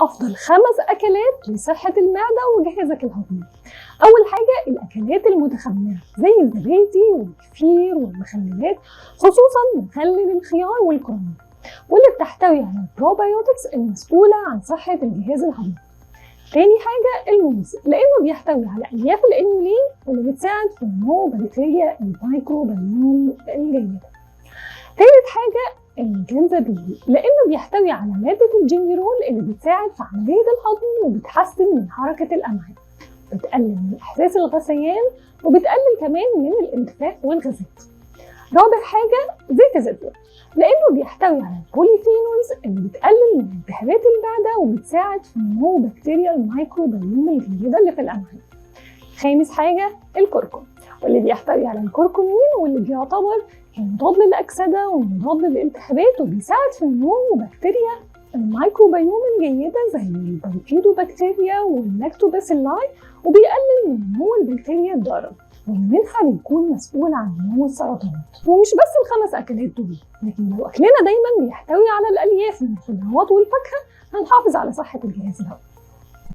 أفضل 5 أكلات لصحة المعدة وجهازك الهضمي. أول حاجة الأكلات المتخمرة زي الزبادي والكفير والمخللات، خصوصا مخلل الخيار والكرنب، واللي بتحتوي على البروبايوتكس المسؤولة عن صحة الجهاز الهضمي. تاني حاجة الموز، لأنه بيحتوي على ألياف الإنولين واللي بتساعد في نمو بكتيريا الميكروبيوم الجيدة. تالت حاجة الجنزبيل، لأنه بيحتوي على مادة الجنجرول اللي بتساعد في عملية الهضم وبتحسن من حركة الأمعاء، بتقلل من إحساس الغثيان وبتقلل كمان من الانتفاخ والغازات. رابع حاجة زيت الزيتون، لأنه بيحتوي على البوليفينولز اللي بتقلل من التهابات المعدة وبتساعد في نمو بكتيريا الميكروبيوم الجيدة اللي في الأمعاء. خامس حاجة الكركم، واللي بيحتوي على الكركمين واللي بيعتبر مضاد للأكسدة ومضاد للالتهابات وبيساعد في نمو بكتيريا الميكروبيوم الجيدة زي البيفيدوبكتيريا واللاكتوباسيلاي، وبيقلل من نمو البكتيريا الضارة واللي منها بيكون مسؤول عن نمو السرطانات. ومش بس ال5 أكلات دول، لكن لو أكلنا دايما بيحتوي على الألياف من الخضروات والفاكهة هنحافظ على صحة الجهاز الهضمي.